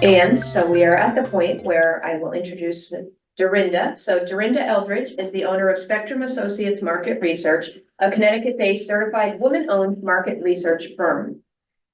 And so we are at the point where I will introduce Dorinda. So Dorinda Eldridge is the owner of Spectrum Associates Market Research, a Connecticut-based certified woman-owned market research firm.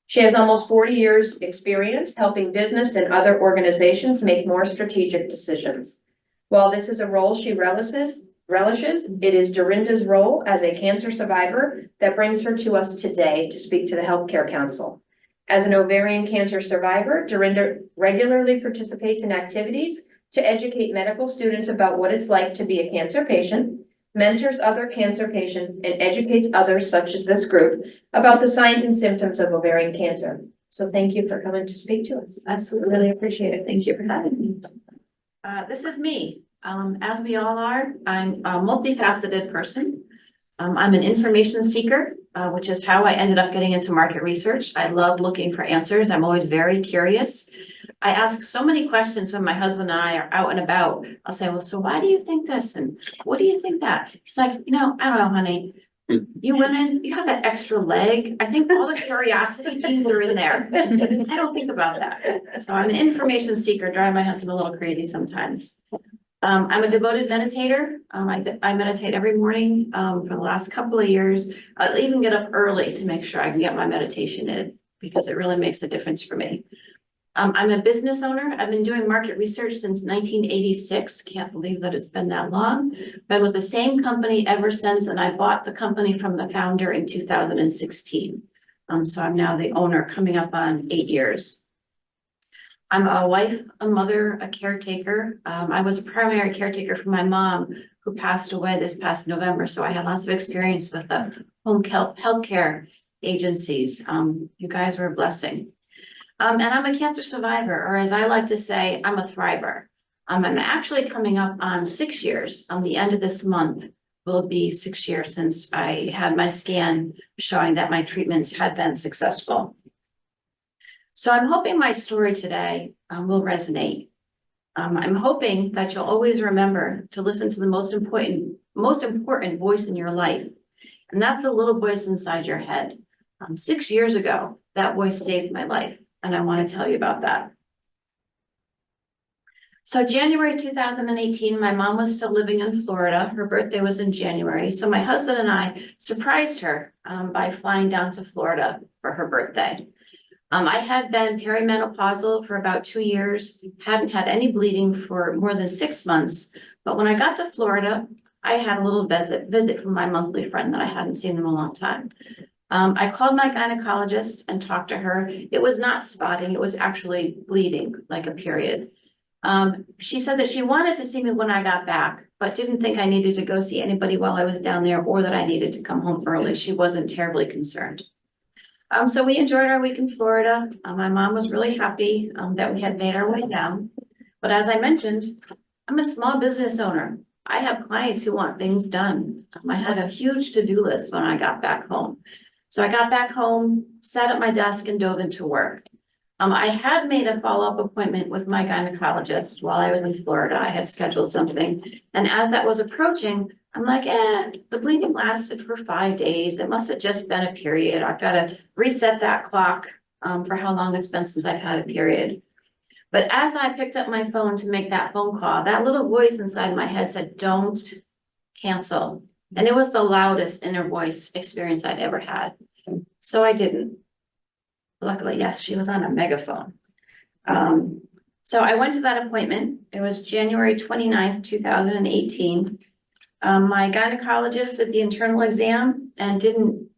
She has almost 40 years experience helping business and other organizations make more strategic decisions. While this is a role she relishes, it is Dorinda's role as a cancer survivor that brings her to us today to speak to the Healthcare Council. As an ovarian cancer survivor, Dorinda regularly participates in activities to educate medical students about what it's like to be a cancer patient, mentors other cancer patients, and educates others, such as this group, about the signs and symptoms of ovarian cancer. So thank you for coming to speak to us. Absolutely, really appreciate it. Thank you for having me. This is me. As we all are, I'm a multifaceted person. I'm an information seeker, which is how I ended up getting into market research. I love looking for answers. I'm always very curious. I ask so many questions when my husband and I are out and about. I'll say, well, so why do you think this? And what do you think that? He's like, I don't know, honey. You women, you have that extra leg. I think all the curiosity genes are in there. I don't think about that. So I'm an information seeker, drive my husband a little crazy sometimes. I'm a devoted meditator. I meditate every morning for the last couple of years. I'll even get up early to make sure I can get my meditation in because it really makes a difference for me. I'm a business owner. I've been doing market research since 1986. Can't believe that it's been that long. Been with the same company ever since, and I bought the company from the founder in 2016. So I'm now the owner, coming up on 8 years. I'm a wife, a mother, a caretaker. I was a primary caretaker for my mom, who passed away this past November. So I had lots of experience with the home healthcare agencies. You guys were a blessing. And I'm a cancer survivor, or as I like to say, I'm a thriver. I'm actually coming up on 6 years. On the end of this month will be 6 years since I had my scan showing that my treatments had been successful. So I'm hoping my story today will resonate. I'm hoping that you'll always remember to listen to the most important voice in your life. And that's a little voice inside your head. 6 years ago, that voice saved my life. And I want to tell you about that. So January 2018, my mom was still living in Florida. Her birthday was in January. So my husband and I surprised her by flying down to Florida for her birthday. I had been perimenopausal for about 2 years, hadn't had any bleeding for more than 6 months. But when I got to Florida, I had a little visit from my monthly friend that I hadn't seen in a long time. I called my gynecologist and talked to her. It was not spotting, it was actually bleeding, like a period. She said that she wanted to see me when I got back, but didn't think I needed to go see anybody while I was down there, or that I needed to come home early. She wasn't terribly concerned. So we enjoyed our week in Florida. My mom was really happy that we had made our way down. But as I mentioned, I'm a small business owner. I have clients who want things done. I had a huge to-do list when I got back home. So I got back home, sat at my desk, and dove into work. I had made a follow-up appointment with my gynecologist while I was in Florida. I had scheduled something. And as that was approaching, I'm like, the bleeding lasted for 5 days. It must have just been a period. I've got to reset that clock for how long it's been since I've had a period. But as I picked up my phone to make that phone call, that little voice inside my head said, don't cancel. And it was the loudest inner voice experience I'd ever had. So I didn't. Luckily, yes, she was on a megaphone. So I went to that appointment. It was January 29th, 2018. My gynecologist did the internal exam and didn't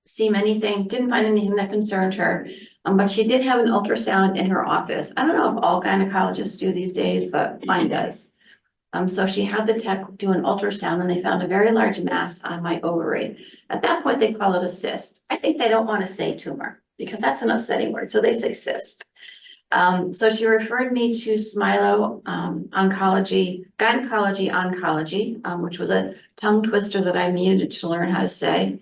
find anything that concerned her. But she did have an ultrasound in her office. I don't know if all gynecologists do these days, but mine does. So she had the tech do an ultrasound, and they found a very large mass on my ovary. At that point, they call it a cyst. I think they don't want to say tumor because that's an upsetting word. So they say cyst. So she referred me to Smilo Gynecology Oncology, which was a tongue twister that I needed to learn how to say,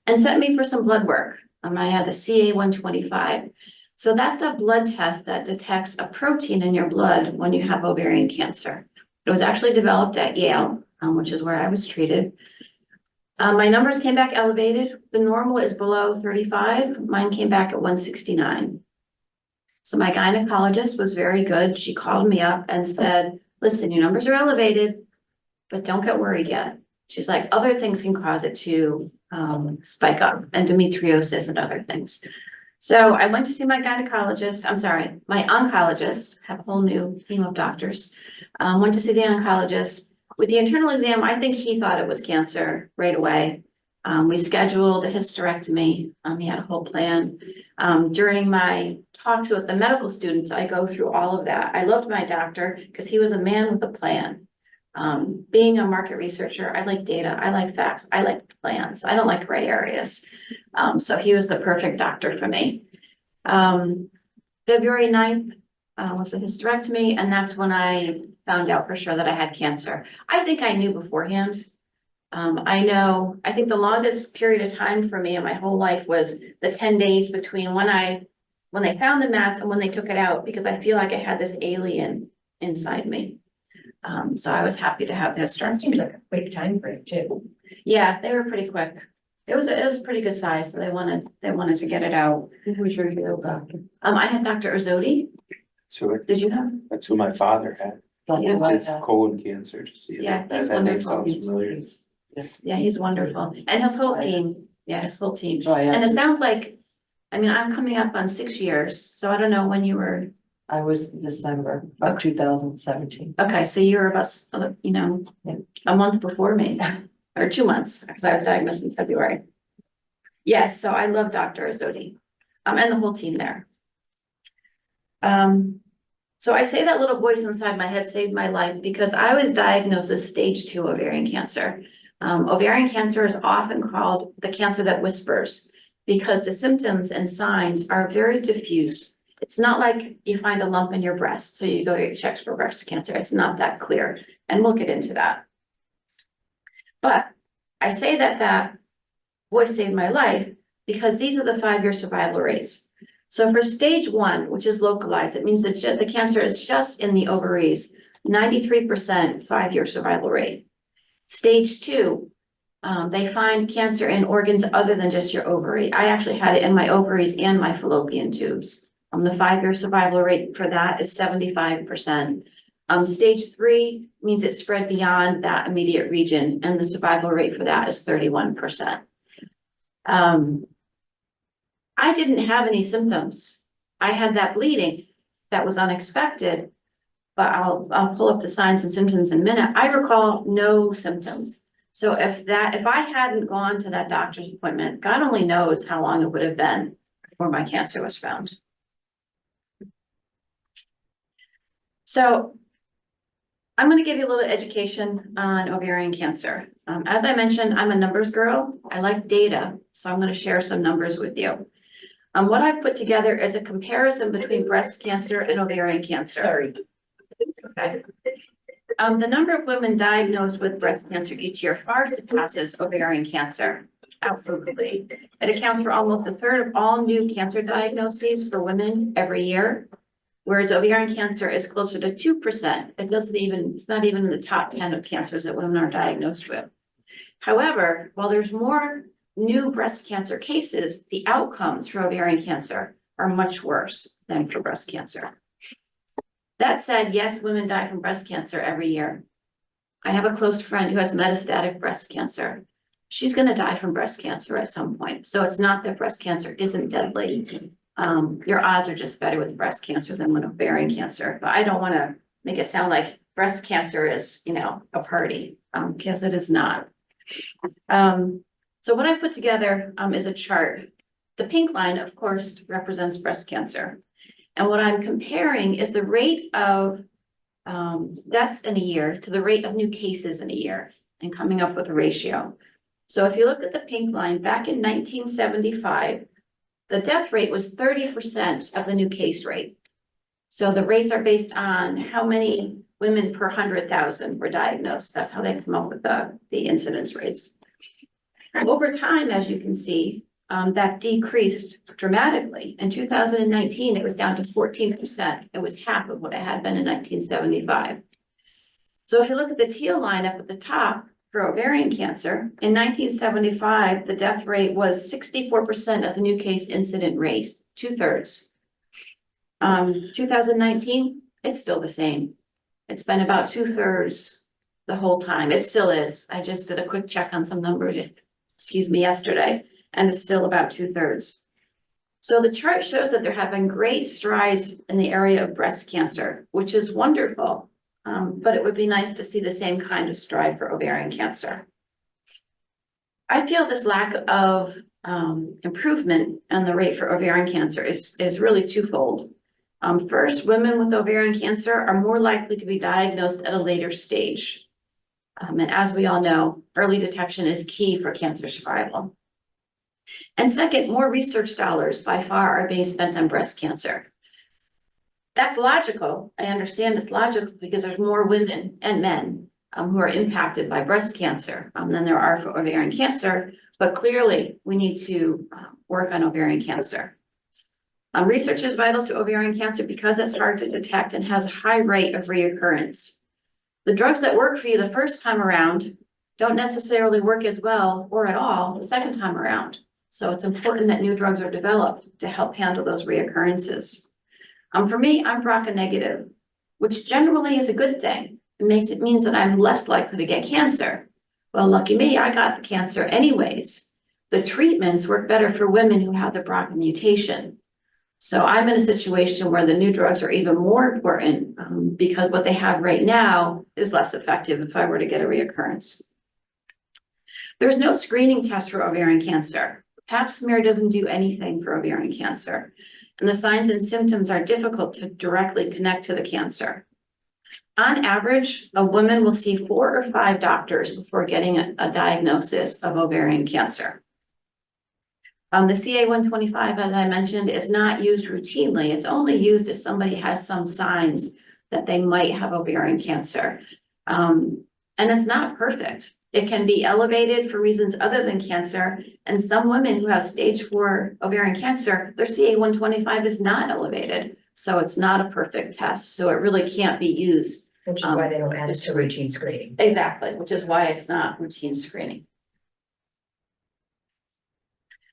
and sent me for some blood work. I had the CA-125. So that's a blood test that detects a protein in your blood when you have ovarian cancer. It was actually developed at Yale, which is where I was treated. My numbers came back elevated. The normal is below 35. Mine came back at 169. So my gynecologist was very good. She called me up and said, listen, your numbers are elevated, but don't get worried yet. She's like, other things can cause it to spike up, endometriosis and other things. So I went to see my gynecologist, I'm sorry, my oncologist, have a whole new team of doctors. Went to see the oncologist. With the internal exam, I think he thought it was cancer right away. We scheduled a hysterectomy. He had a whole plan. During my talks with the medical students, I go through all of that. I loved my doctor because he was a man with a plan. Being a market researcher, I like data, I like facts, I like plans. I don't like gray areas. So he was the perfect doctor for me. February 9th was the hysterectomy, and that's when I found out for sure that I had cancer. I think I knew beforehand. I think the longest period of time for me in my whole life was the 10 days between when they found the mass and when they took it out, because I feel like I had this alien inside me. So I was happy to have the That seems hysterectomy. like a quick time frame too. Yeah, they were pretty quick. It was a pretty good size, so they wanted to get it out. Who was your real doctor? I had Dr. Ozodi. So Did you have? that's who my father had. Yeah. It's colon cancer, just so you know. Yeah, he's That name wonderful. sounds familiar. Yeah, he's wonderful. And his whole team. Yeah, his whole team. So I And it asked, sounds like, I mean, I'm coming up on 6 years, so I don't know when you were, I was December of 2017. okay, so you're about, a month before me, or 2 months, because I was diagnosed in February. Yes, so I love Dr. Ozodi, and the whole team there. So I say that little voice inside my head saved my life because I was diagnosed with stage 2 ovarian cancer. Ovarian cancer is often called the cancer that whispers because the symptoms and signs are very diffuse. It's not like you find a lump in your breast, so you go get checks for breast cancer. It's not that clear, and we'll get into that. But I say that voice saved my life because these are the 5-year survival rates. So for stage 1, which is localized, it means that the cancer is just in the ovaries, 93% 5-year survival rate. Stage 2, they find cancer in organs other than just your ovary. I actually had it in my ovaries and my fallopian tubes. The 5-year survival rate for that is 75%. Stage 3 means it spread beyond that immediate region, and the survival rate for that is 31%. I didn't have any symptoms. I had that bleeding that was unexpected, but I'll pull up the signs and symptoms in a minute. I recall no symptoms. So if I hadn't gone to that doctor's appointment, God only knows how long it would have been before my cancer was found. So I'm going to give you a little education on ovarian cancer. As I mentioned, I'm a numbers girl. I like data, so I'm going to share some numbers with you. What I've put together is a comparison between breast cancer and ovarian cancer. Okay. The number of women diagnosed with breast cancer each year far surpasses ovarian cancer. Absolutely. It accounts for almost 1/3 of all new cancer diagnoses for women every year, whereas ovarian cancer is closer to 2%. It's not even in the top 10 of cancers that women are diagnosed with. However, while there's more new breast cancer cases, the outcomes for ovarian cancer are much worse than for breast cancer. That said, yes, women die from breast cancer every year. I have a close friend who has metastatic breast cancer. She's going to die from breast cancer at some point. So it's not that breast cancer isn't deadly. Your odds are just better with breast cancer than with ovarian cancer. But I don't want to make it sound like breast cancer is, a party, because it is not. So what I put together is a chart. The pink line, of course, represents breast cancer. And what I'm comparing is the rate of deaths in a year to the rate of new cases in a year and coming up with a ratio. So if you look at the pink line, back in 1975, the death rate was 30% of the new case rate. So the rates are based on how many women per 100,000 were diagnosed. That's how they come up with the incidence rates. Over time, as you can see, that decreased dramatically. In 2019, it was down to 14%. It was half of what it had been in 1975. So if you look at the teal line up at the top for ovarian cancer, in 1975, the death rate was 64% of the new case incident rate, 2/3. 2019, it's still the same. It's been about 2/3 the whole time. It still is. I just did a quick check on some numbers, yesterday, and it's still about 2/3. So the chart shows that they're having great strides in the area of breast cancer, which is wonderful. But it would be nice to see the same kind of stride for ovarian cancer. I feel this lack of improvement on the rate for ovarian cancer is really twofold. First, women with ovarian cancer are more likely to be diagnosed at a later stage. And as we all know, early detection is key for cancer survival. And second, more research dollars by far are being spent on breast cancer. That's logical. I understand it's logical because there's more women and men who are impacted by breast cancer than there are for ovarian cancer. But clearly, we need to work on ovarian cancer. Research is vital to ovarian cancer because it's hard to detect and has a high rate of reoccurrence. The drugs that work for you the first time around don't necessarily work as well or at all the second time around. So it's important that new drugs are developed to help handle those reoccurrences. For me, I'm BRCA negative, which generally is a good thing. It means that I'm less likely to get cancer. Well, lucky me, I got the cancer anyways. The treatments work better for women who have the BRCA mutation. So I'm in a situation where the new drugs are even more important because what they have right now is less effective if I were to get a reoccurrence. There's no screening test for ovarian cancer. Pap smear doesn't do anything for ovarian cancer, and the signs and symptoms are difficult to directly connect to the cancer. On average, a woman will see 4 or 5 doctors before getting a diagnosis of ovarian cancer. The CA-125, as I mentioned, is not used routinely. It's only used if somebody has some signs that they might have ovarian cancer. And it's not perfect. It can be elevated for reasons other than cancer. And some women who have stage 4 ovarian cancer, their CA-125 is not elevated. So it's not a perfect test. So it really can't be used. Which is why they don't add it to routine screening. Exactly, which is why it's not routine screening.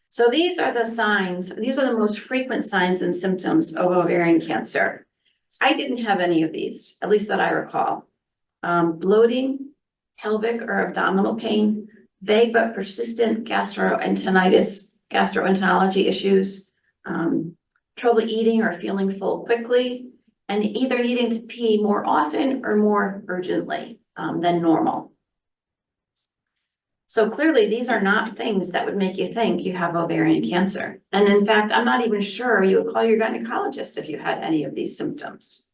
So these are the signs, these are the most frequent signs and symptoms of ovarian cancer. I didn't have any of these, at least that I recall. Bloating, pelvic or abdominal pain, vague but persistent gastroenterology issues, trouble eating or feeling full quickly, and either needing to pee more often or more urgently than normal. So clearly, these are not things that would make you think you have ovarian cancer. And in fact, I'm not even sure you would call your gynecologist if you had any of these symptoms.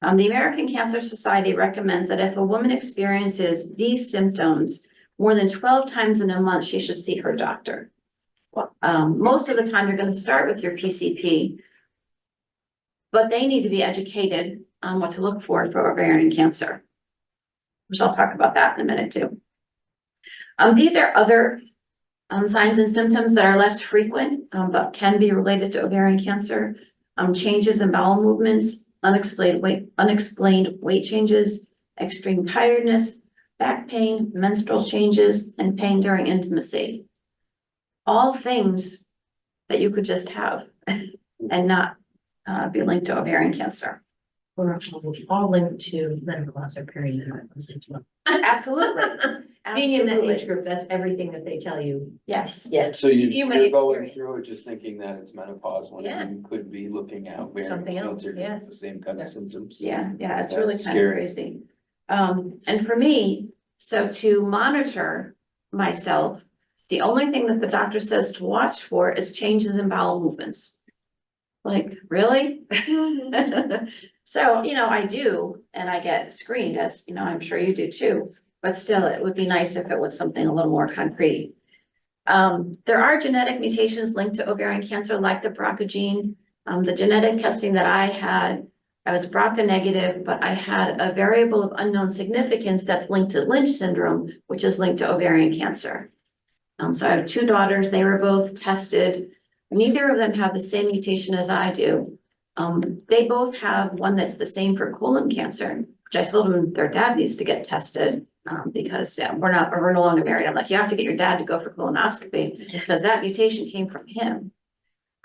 The American Cancer Society recommends that if a woman experiences these symptoms more than 12 times in a month, she should see her doctor. Most of the time, you're going to start with your PCP, but they need to be educated on what to look for ovarian cancer, which I'll talk about that in a minute too. These are other signs and symptoms that are less frequent, but can be related to ovarian cancer. Changes in bowel movements, unexplained weight changes, extreme tiredness, back pain, menstrual changes, and pain during intimacy. All things that you could just have and not be linked to ovarian cancer. We're all linked to menopause or perimenopause as well. Absolutely. Being in that age Absolutely. group, that's everything that they tell you. Yes. Yeah. So You may you're going experience- through it just thinking that it's menopause when Yeah. you could be looking at ovarian Something else, cancer, 'cause yeah. it's the same kind of symptoms. Yeah, it's That's really kind of scary. crazy. And for me, so to monitor myself, the only thing that the doctor says to watch for is changes in bowel movements. Like, really? So, I do, and I get screened, as I'm sure you do too, but still, it would be nice if it was something a little more concrete. There are genetic mutations linked to ovarian cancer, like the BRCA gene. The genetic testing that I had, I was BRCA negative, but I had a variable of unknown significance that's linked to Lynch syndrome, which is linked to ovarian cancer. So I have 2 daughters, they were both tested. Neither of them have the same mutation as I do. They both have one that's the same for colon cancer, which I told them their dad needs to get tested because we're no longer married. I'm like, you have to get your dad to go for colonoscopy because that mutation came from him.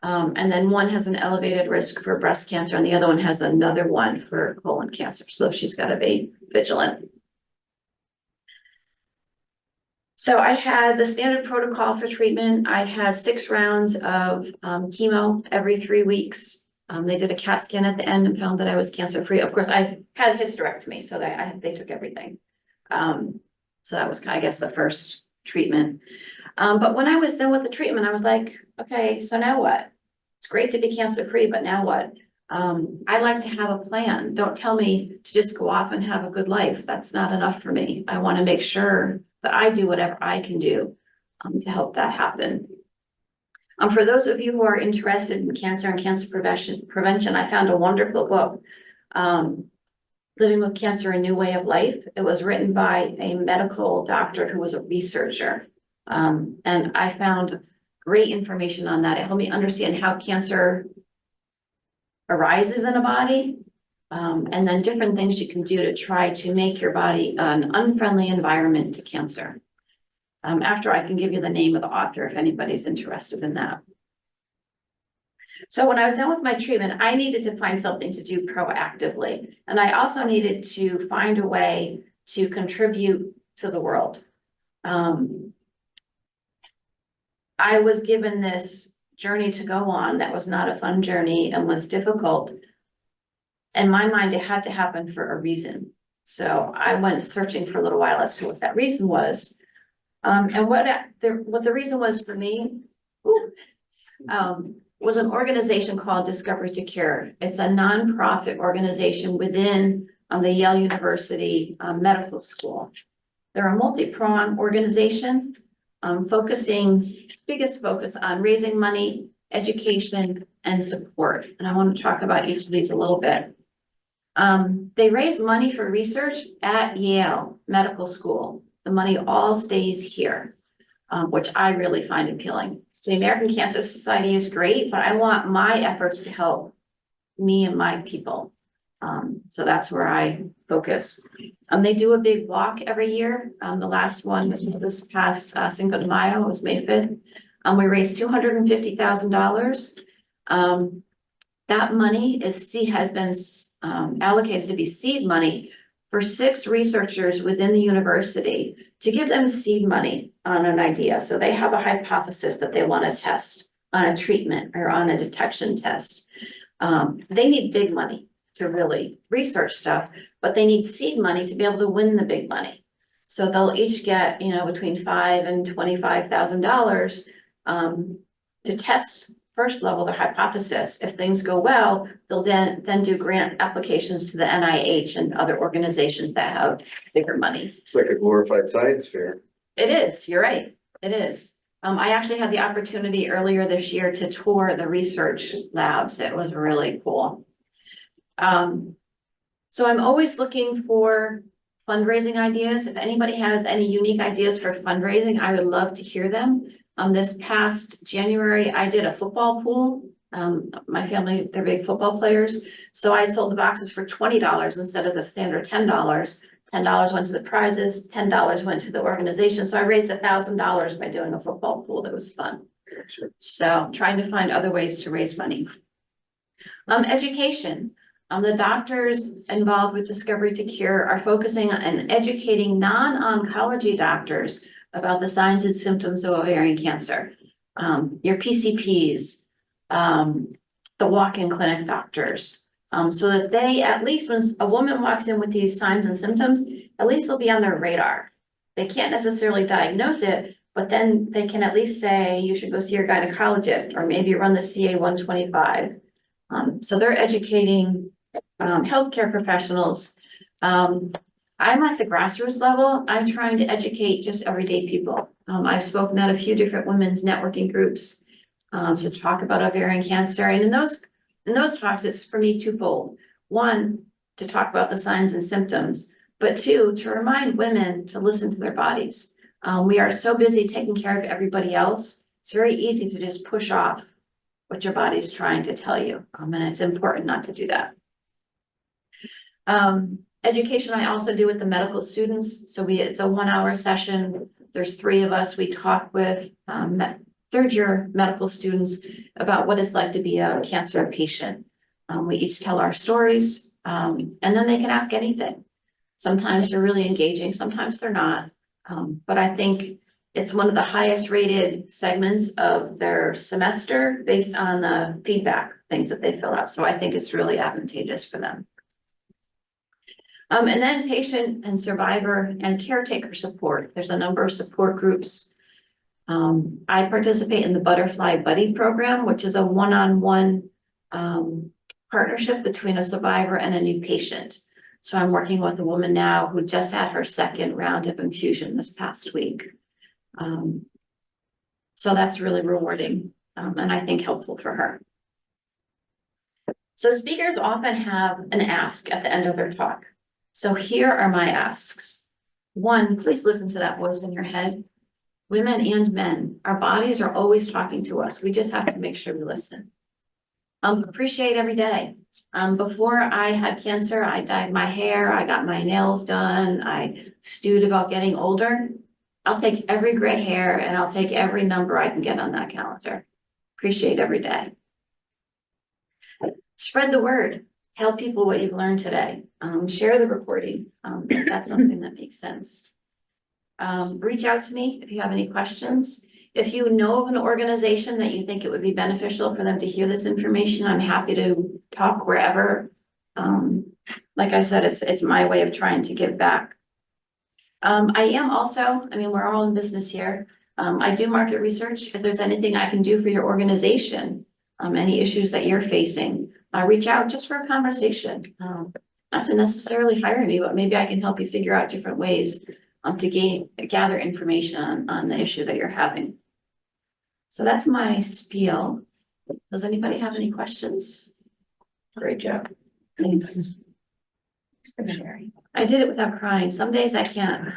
And then one has an elevated risk for breast cancer and the other one has another one for colon cancer. So she's got to be vigilant. So I had the standard protocol for treatment. I had 6 rounds of chemo every 3 weeks. They did a CAT scan at the end and found that I was cancer-free. Of course, I had a hysterectomy, so they took everything. So that was, I guess, the first treatment. But when I was done with the treatment, I was like, okay, so now what? It's great to be cancer-free, but now what? I like to have a plan. Don't tell me to just go off and have a good life. That's not enough for me. I want to make sure that I do whatever I can do to help that happen. For those of you who are interested in cancer and cancer prevention, I found a wonderful book, Living with Cancer, A New Way of Life. It was written by a medical doctor who was a researcher. And I found great information on that. It helped me understand how cancer arises in a body, and then different things you can do to try to make your body an unfriendly environment to cancer. After I can give you the name of the author if anybody's interested in that. So when I was done with my treatment, I needed to find something to do proactively. And I also needed to find a way to contribute to the world. I was given this journey to go on that was not a fun journey and was difficult. In my mind, it had to happen for a reason. So I went searching for a little while as to what that reason was. And what the reason was for me was an organization called Discovery to Cure. It's a nonprofit organization within the Yale University Medical School. They're a multi-pronged organization biggest focus on raising money, education, and support. And I want to talk about each of these a little bit. They raise money for research at Yale Medical School. The money all stays here, which I really find appealing. The American Cancer Society is great, but I want my efforts to help me and my people. So that's where I focus. They do a big walk every year. The last one was this past Cinco de Mayo, it was May 5th. We raised $250,000. That money has been allocated to be seed money for 6 researchers within the university to give them seed money on an idea. So they have a hypothesis that they want to test on a treatment or on a detection test. They need big money to really research stuff, but they need seed money to be able to win the big money. So they'll each get, between $5,000 and $25,000 to test first level their hypothesis. If things go well, they'll then do grant applications to the NIH and other organizations that have bigger money. It's like a glorified science fair. It is, you're right, it is. I actually had the opportunity earlier this year to tour the research labs. It was really cool. So I'm always looking for fundraising ideas. If anybody has any unique ideas for fundraising, I would love to hear them. This past January, I did a football pool. My family, they're big football players. So I sold the boxes for $20 instead of the standard $10. $10 went to the prizes, $10 went to the organization. So I raised $1,000 by doing a football pool. That was fun. So trying to find other ways to raise money. Education. The doctors involved with Discovery to Cure are focusing on educating non-oncology doctors about the signs and symptoms of ovarian cancer. Your PCPs, the walk-in clinic doctors, so that they, at least when a woman walks in with these signs and symptoms, at least they'll be on their radar. They can't necessarily diagnose it, but then they can at least say, you should go see your gynecologist, or maybe run the CA 125. So they're educating healthcare professionals. I'm at the grassroots level. I'm trying to educate just everyday people. I've spoken at a few different women's networking groups to talk about ovarian cancer. And in those talks, it's for me twofold. One, to talk about the signs and symptoms, but 2, to remind women to listen to their bodies. We are so busy taking care of everybody else. It's very easy to just push off what your body's trying to tell you. And it's important not to do that. Education I also do with the medical students. So it's a 1-hour session. There's 3 of us we talk with third-year medical students about what it's like to be a cancer patient. We each tell our stories, and then they can ask anything. Sometimes they're really engaging, sometimes they're not. But I think it's one of the highest rated segments of their semester based on the feedback, things that they fill out. So I think it's really advantageous for them. And then patient and survivor and caretaker support. There's a number of support groups. I participate in the Butterfly Buddy program, which is a one-on-one partnership between a survivor and a new patient. So I'm working with a woman now who just had her second round of infusion this past week. So that's really rewarding, and I think helpful for her. So speakers often have an ask at the end of their talk. So here are my asks. One, please listen to that voice in your head. Women and men, our bodies are always talking to us. We just have to make sure we listen. Appreciate every day. Before I had cancer, I dyed my hair, I got my nails done, I stewed about getting older. I'll take every gray hair and I'll take every number I can get on that calendar. Appreciate every day. Spread the word. Tell people what you've learned today. Share the recording if that's something that makes sense. Reach out to me if you have any questions. If you know of an organization that you think it would be beneficial for them to hear this information, I'm happy to talk wherever. Like I said, it's my way of trying to give back. I am also, we're all in business here. I do market research. If there's anything I can do for your organization, any issues that you're facing, reach out just for a conversation. Not to necessarily hire me, but maybe I can help you figure out different ways to gather information on the issue that you're having. So that's my spiel. Does anybody have any questions? Great job. Thanks. I did it without crying. Some days I can't.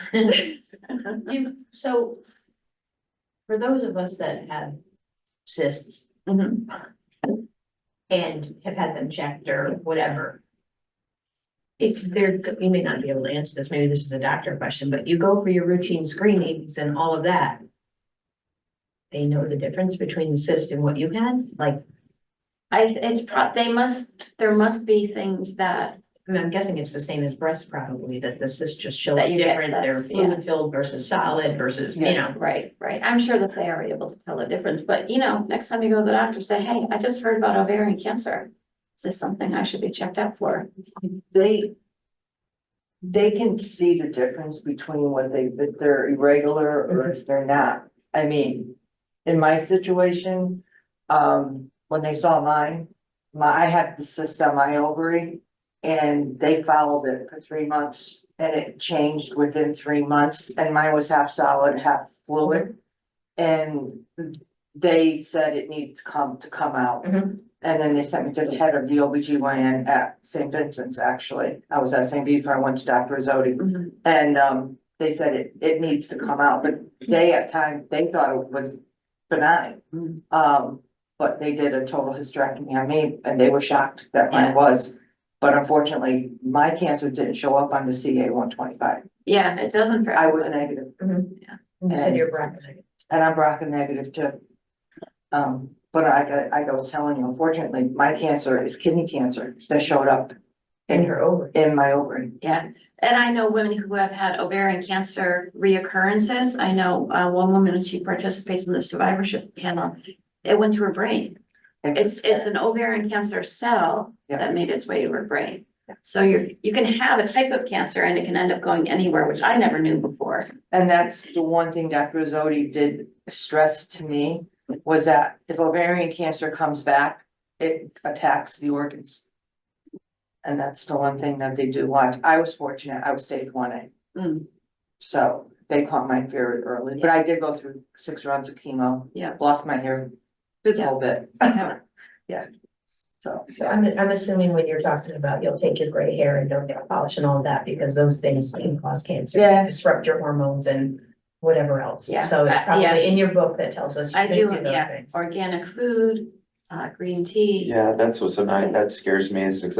So for those of us that have cysts and have had them checked or whatever, if there, you may not be able to answer this, maybe this is a doctor question, but you go for your routine screenings and all of that. They know the difference between the cyst and what you had? Like, there must be things that, I'm guessing it's the same as breast probably, that the cysts just show up That you get different. They're cysts, yeah. fluid filled versus solid versus, you know. right. I'm sure that they are able to tell the difference, but next time you go to the doctor, say, hey, I just heard about ovarian cancer. Is this something I should be checked out for? They can see the difference between if they're irregular or if they're not. In my situation, when they saw mine, I had the cyst on my ovary and they followed it for 3 months and it changed within 3 months and mine was half solid, half fluid. And they said it needed to come out. And then they sent me to the head of the OBGYN at St. Vincent's, actually. I was at St. V before I went to Dr. Rizzotti. And they said it needs to come out, but at times, they thought it was benign. But they did a total hysterectomy on me and they were shocked that mine was. But unfortunately, my cancer didn't show up on the CA 125. Yeah, it doesn't. I was negative. Yeah. You said you're BRCA negative. And I'm BRCA negative too. But I was telling you, unfortunately, my cancer is kidney cancer that showed up In her ovary. in my ovary. Yeah, and I know women who have had ovarian cancer reoccurrences. I know one woman, and she participates in the survivorship panel. It went to her brain. It's an ovarian cancer cell that made its way to her brain. So you can have a type of cancer and it can end up going anywhere, which I never knew before. And that's the one thing Dr. Rizzotti did stress to me, was that if ovarian cancer comes back, it attacks the organs. And that's the one thing that they do watch. I was fortunate, I was stage 1A. So they caught mine very early, but I did go through 6 rounds of chemo. Yeah. Lost my hair a little bit. Yeah. So I'm assuming when you're talking about, you'll take your gray hair and don't get polish and all of that, because those things can cause cancer. Yeah. Disrupt your hormones and whatever else. Yeah. So it's probably Yeah. in your book that tells us. you I can do, those yeah, things. organic food, green tea. Yeah, that's what's so nice. That scares me is because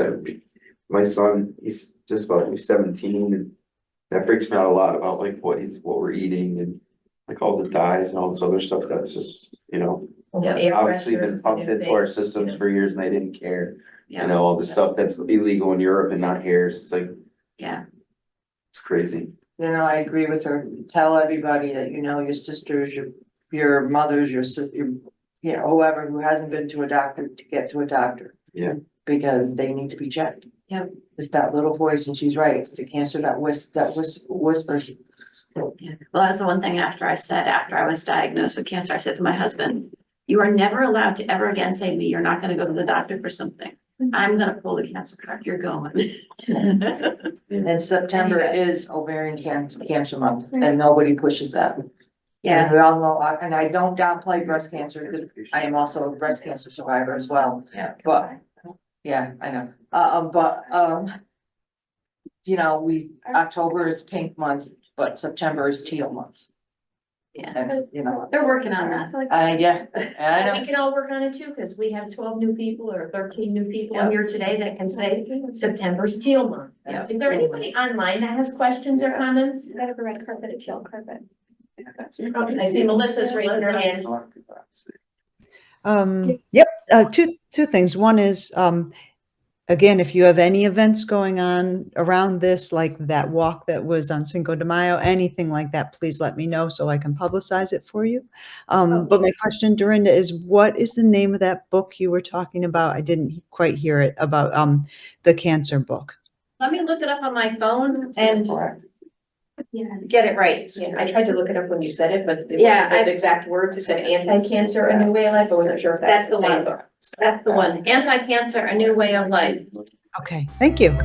my son, he's just about to be 17 and that freaks me out a lot about like what we're eating. And like all the dyes and all this other stuff, that's just, Air obviously fresheners been is the pumped new into thing, our systems for years and they didn't care. Yeah, All the stuff that's illegal in Europe and not here, it's like, yeah, it's crazy. I agree with her. Tell everybody that, your sisters, your mothers, your sister, whoever who hasn't been to a doctor to get to a doctor. Yeah. Because they need to be checked. Yep. It's that little voice, and she's right, it's the cancer that whispers. yeah. Well, that's the one thing after I was diagnosed with cancer, I said to my husband, you are never allowed to ever again say to me, you're not gonna go to the doctor for something. I'm gonna pull the cancer card, you're going. And September is ovarian cancer month, and nobody pushes that. Yeah, And we all know, and I don't downplay breast cancer, because I am also a breast cancer survivor as well. yeah. But, yeah, I know, October is pink month, but September is teal month. Yeah, And, they're working on that. yeah, I And know. we can all work on it too, because we have 12 new people or 13 new people in here today that can say September's teal month. Yeah. Is there anybody online that has questions or comments? Instead of a red carpet, a teal carpet. I see Melissa's raising her hand. Yep, two things. One is, again, if you have any events going on around this, like that walk that was on Cinco de Mayo, anything like that, please let me know so I can publicize it for you. But my question, Dorinda, is what is the name of that book you were talking about? I didn't quite hear it, about the cancer book. Let me look it up on my phone and Yeah. get it right. Yeah, I tried to look it up when you said it, but it Yeah, wasn't those exact words. It said anti-cancer, a new way of life. I wasn't sure if That's that's the the same one. book. That's the one, anti-cancer, a new way of life. Okay, thank you.